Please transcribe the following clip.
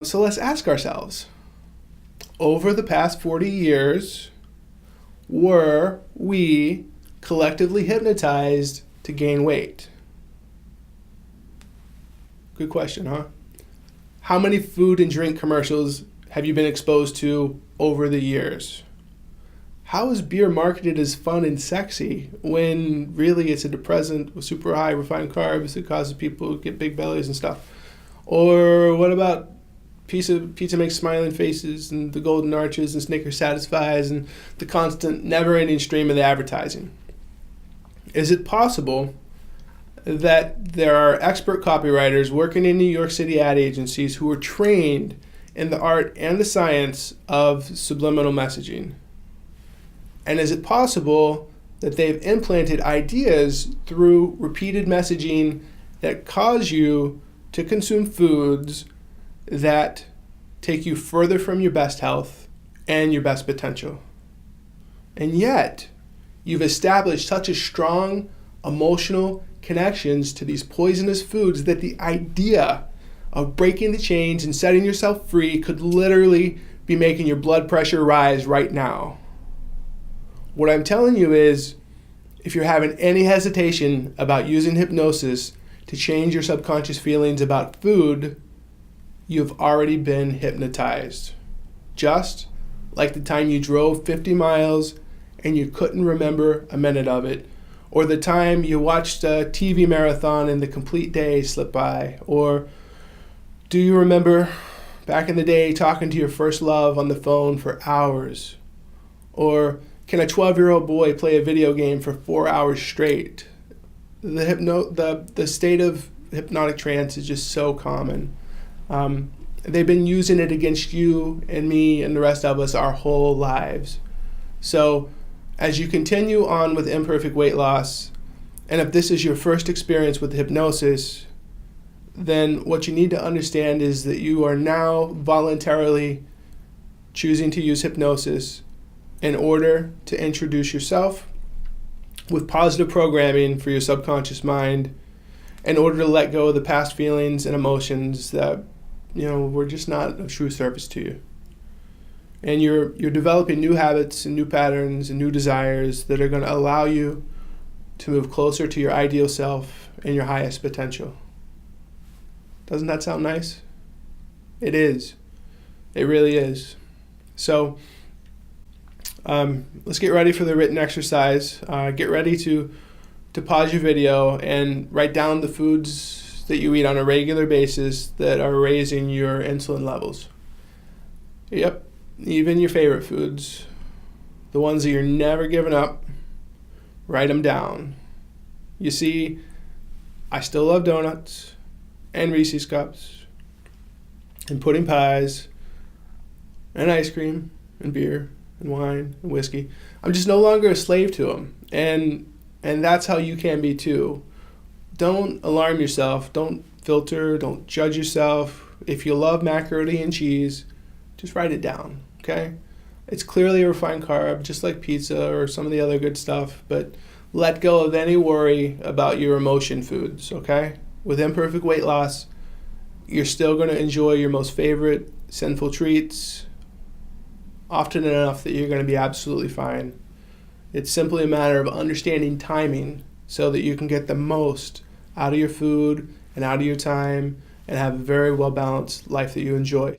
So let's ask ourselves, over the past 40 years, were we collectively hypnotized to gain weight? Good question, huh? How many food and drink commercials have you been exposed to over the years? How is beer marketed as fun and sexy when really it's a depressant with super high refined carbs that causes people to get big bellies and stuff? Or what about pizza makes smiling faces and the golden arches and Snickers satisfies and the constant never-ending stream of the advertising? Is it possible that there are expert copywriters working in New York City ad agencies who are trained in the art and the science of subliminal messaging? And is it possible that they've implanted ideas through repeated messaging that cause you to consume foods that take you further from your best health and your best potential? And yet, you've established such a strong emotional connections to these poisonous foods that the idea of breaking the chains and setting yourself free could literally be making your blood pressure rise right now. What I'm telling you is, if you're having any hesitation about using hypnosis to change your subconscious feelings about food, you've already been hypnotized. Just like the time you drove 50 miles and you couldn't remember a minute of it, or the time you watched a TV marathon and the complete day slipped by, or do you remember back in the day talking to your first love on the phone for hours? Or can a 12-year-old boy play a video game for 4 hours straight? The state of hypnotic trance is just so common. They've been using it against you and me and the rest of us our whole lives. So as you continue on with imperfect weight loss, and if this is your first experience with hypnosis, then what you need to understand is that you are now voluntarily choosing to use hypnosis in order to introduce yourself with positive programming for your subconscious mind, in order to let go of the past feelings and emotions that were just not of true service to you. And you're developing new habits and new patterns and new desires that are going to allow you to move closer to your ideal self and your highest potential. Doesn't that sound nice? It is. It really is. So let's get ready for the written exercise. Get ready to pause your video and write down the foods that you eat on a regular basis that are raising your insulin levels. Yep, even your favorite foods, the ones that you're never giving up, write them down. You see, I still love donuts and Reese's Cups and pudding pies and ice cream and beer and wine and whiskey. I'm just no longer a slave to them. And that's how you can be too. Don't alarm yourself. Don't filter. Don't judge yourself. If you love macaroni and cheese, just write it down, okay? It's clearly a refined carb, just like pizza or some of the other good stuff, but let go of any worry about your emotion foods, okay? With imperfect weight loss, you're still going to enjoy your most favorite sinful treats often enough that you're going to be absolutely fine. It's simply a matter of understanding timing so that you can get the most out of your food and out of your time and have a very well-balanced life that you enjoy.